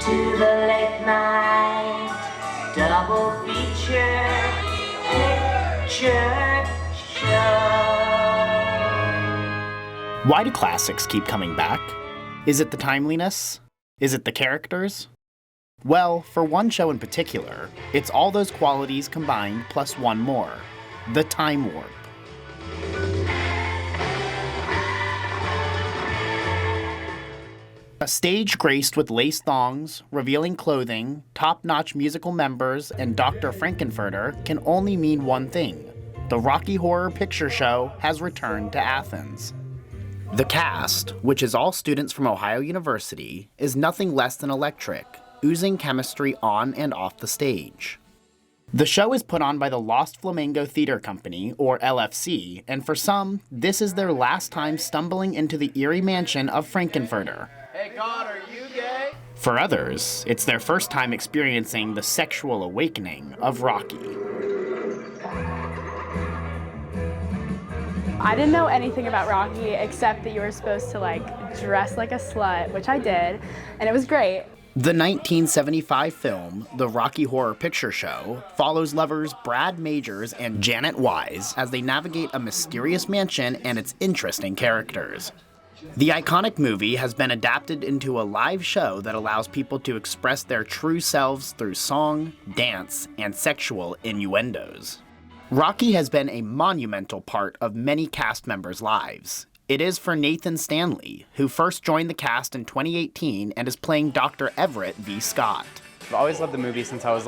to the late night double feature picture show. Why do classics keep coming back? Is it the timeliness? Is it the characters? Well, for one show in particular, it's all those qualities combined plus one more, the time warp. A stage graced with lace thongs, revealing clothing, top-notch musical members, and Dr. Frank-N-Furter can only mean one thing. The Rocky Horror Picture Show has returned to Athens. The cast, which is all students from Ohio University, is nothing less than electric, oozing chemistry on and off the stage. The show is put on by the Lost Flamingo Theater Company, or LFC, and for some, this is their last time stumbling into the eerie mansion of Frank-N-Furter. Hey God, are you gay? For others, it's their first time experiencing the sexual awakening of Rocky. I didn't know anything about Rocky except that you were supposed to dress like a slut, which I did, and it was great. The 1975 film, The Rocky Horror Picture Show, follows lovers Brad Majors and Janet Wise as they navigate a mysterious mansion and its interesting characters. The iconic movie has been adapted into a live show that allows people to express their true selves through song, dance, and sexual innuendos. Rocky has been a monumental part of many cast members' lives. It is for Nathan Stanley, who first joined the cast in 2018 and is playing Dr. Everett V. Scott. I've always loved the movie since I was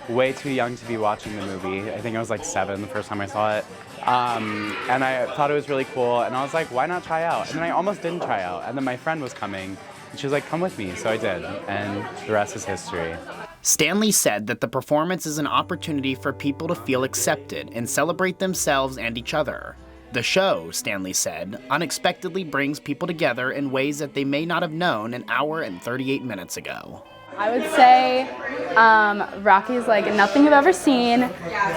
way too young to be watching the movie. I think I was 7 the first time I saw it. And I thought it was really cool, and I was like, why not try out? And then I almost didn't try out, and then my friend was coming, and she was like, come with me, so I did, and the rest is history. Stanley said that the performance is an opportunity for people to feel accepted and celebrate themselves and each other. The show, Stanley said, unexpectedly brings people together in ways that they may not have known an hour and 38 minutes ago. I would say Rocky's like nothing you've ever seen.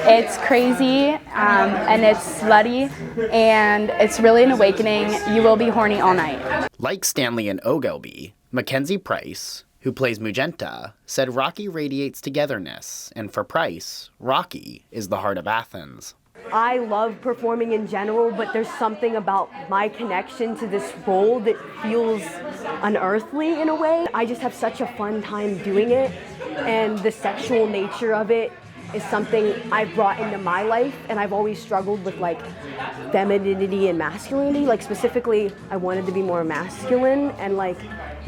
It's crazy and it's slutty and it's really an awakening. You will be horny all night. Like Stanley and Ogilvy, Mackenzie Price, who plays Magenta, said Rocky radiates togetherness, and for Price, Rocky is the heart of Athens. I love performing in general, but there's something about my connection to this role that feels unearthly in a way. I just have such a fun time doing it, and the sexual nature of it is something I've brought into my life, and I've always struggled with femininity and masculinity. Specifically, I wanted to be more masculine, and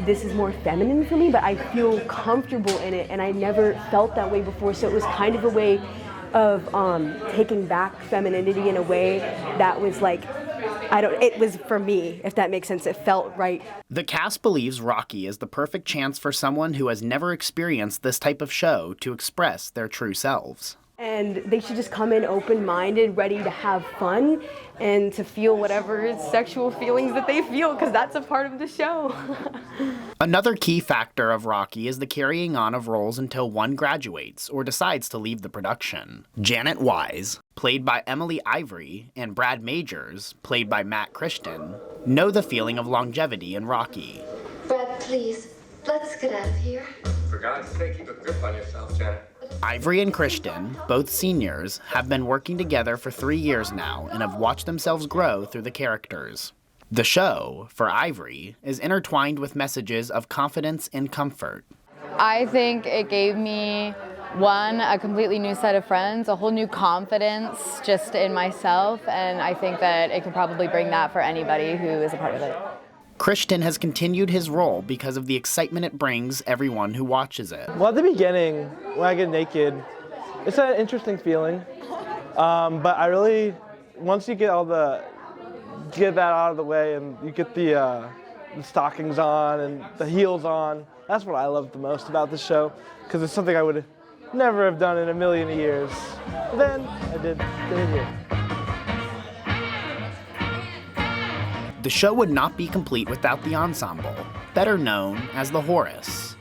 this is more feminine for me, but I feel comfortable in it, and I never felt that way before, so it was kind of a way of taking back femininity in a way that was it was for me, if that makes sense. It felt right. The cast believes Rocky is the perfect chance for someone who has never experienced this type of show to express their true selves. And they should just come in open-minded, ready to have fun and to feel whatever sexual feelings that they feel, because that's a part of the show. Another key factor of Rocky is the carrying on of roles until one graduates or decides to leave the production. Janet Wise, played by Emily Ivory, and Brad Majors, played by Matt Christian, know the feeling of longevity in Rocky. Brad, please, let's get out of here. For God's sake, keep a grip on yourself, Janet. Ivory and Christian, both seniors, have been working together for 3 years now and have watched themselves grow through the characters. The show, for Ivory, is intertwined with messages of confidence and comfort. I think it gave me, one, a completely new set of friends, a whole new confidence just in myself, and I think that it could probably bring that for anybody who is a part of it. Christian has continued his role because of the excitement it brings everyone who watches it. Well, at the beginning, when I get naked, it's an interesting feeling. But I really, once you get that out of the way and you get the stockings on and the heels on, that's what I love the most about this show, because it's something I would never have done in a million years. But then I did it here. The show would not be complete without the ensemble, better known as the Chorus.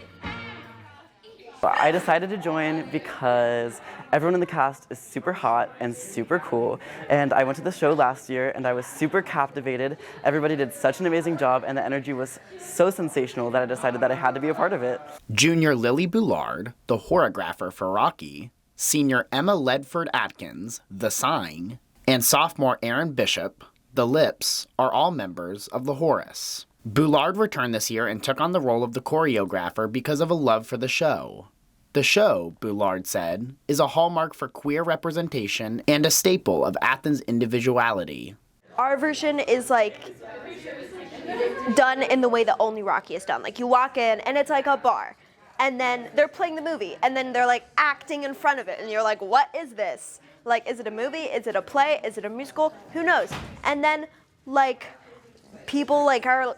I decided to join because everyone in the cast is super hot and super cool, and I went to the show last year and I was super captivated. Everybody did such an amazing job and the energy was so sensational that I decided that I had to be a part of it. Junior Lily Boulard, the choreographer for Rocky, senior Emma Ledford-Atkins, The Sign, and sophomore Aaron Bishop, The Lips, are all members of the Chorus. Boulard returned this year and took on the role of the choreographer because of a love for the show. The show, Boulard said, is a hallmark for queer representation and a staple of Athens' individuality. Our version is like done in the way that only Rocky is done. Like you walk in and it's like a bar, and then they're playing the movie, and then they're like acting in front of it, and you're like, what is this? Like, is it a movie? Is it a play? Is it a musical? Who knows? And then like people like are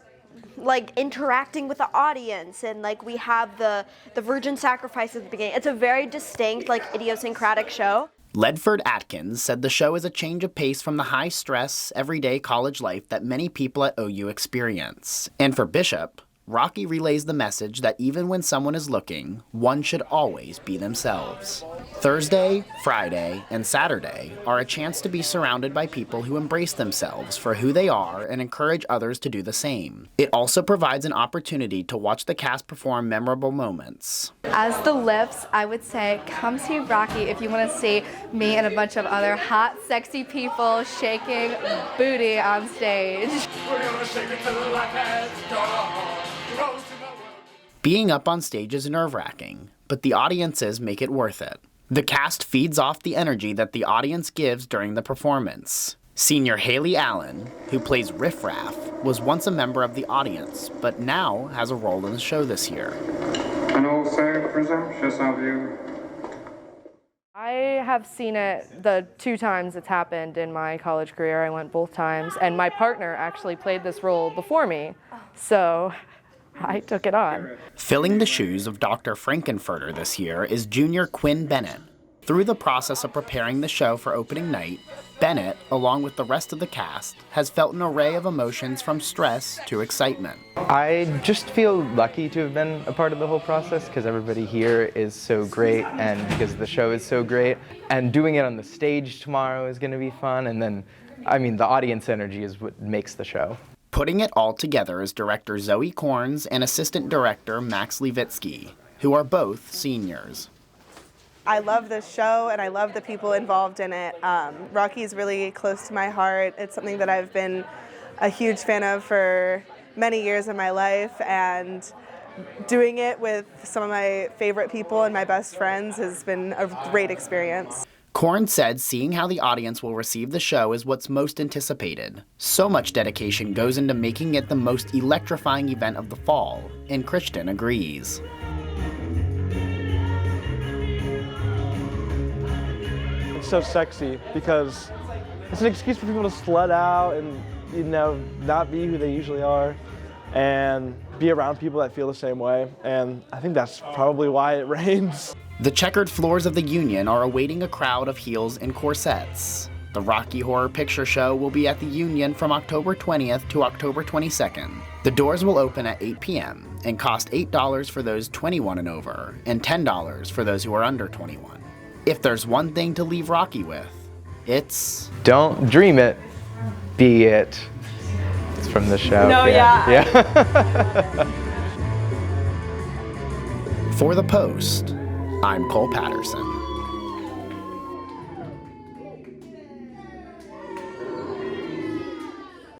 like interacting with the audience, and like we have the virgin sacrifice at the beginning. It's a very distinct, like idiosyncratic show. Ledford-Atkins said the show is a change of pace from the high-stress, everyday college life that many people at OU experience. And for Bishop, Rocky relays the message that even when someone is looking, one should always be themselves. Thursday, Friday, and Saturday are a chance to be surrounded by people who embrace themselves for who they are and encourage others to do the same. It also provides an opportunity to watch the cast perform memorable moments. As the Lips, I would say come see Rocky if you want to see me and a bunch of other hot, sexy people shaking booty on stage. We're gonna shake it till the light has dawned. Being up on stage is nerve-wracking, but the audiences make it worth it. The cast feeds off the energy that the audience gives during the performance. Senior Haley Allen, who plays Riff Raff, was once a member of the audience, but now has a role in the show this year. An old saying presumptuous of you. I have seen it the 2 times it's happened in my college career. I went both times, and my partner actually played this role before me, so I took it on. Filling the shoes of Dr. Frank-N-Furter this year is junior Quinn Bennett. Through the process of preparing the show for opening night, Bennett, along with the rest of the cast, has felt an array of emotions from stress to excitement. I just feel lucky to have been a part of the whole process because everybody here is so great and because the show is so great. And doing it on the stage tomorrow is going to be fun. And then, I mean, the audience energy is what makes the show. Putting it all together is director Zoe Korns and assistant director Max Levitsky, who are both seniors. I love this show and I love the people involved in it. Rocky's really close to my heart. It's something that I've been a huge fan of for many years of my life, and doing it with some of my favorite people and my best friends has been a great experience. Korn said seeing how the audience will receive the show is what's most anticipated. So much dedication goes into making it the most electrifying event of the fall, and Christian agrees. It's so sexy because it's an excuse for people to slut out and, you know, not be who they usually are and be around people that feel the same way. And I think that's probably why it rains. The checkered floors of the Union are awaiting a crowd of heels and corsets. The Rocky Horror Picture Show will be at the Union from October 20th to October 22nd. The doors will open at 8 p.m. and cost $8 for those 21 and over, and $10 for those who are under 21. If there's one thing to leave Rocky with, it's... Don't dream it, be it. It's from the show. No, yeah. For The Post, I'm Cole Patterson.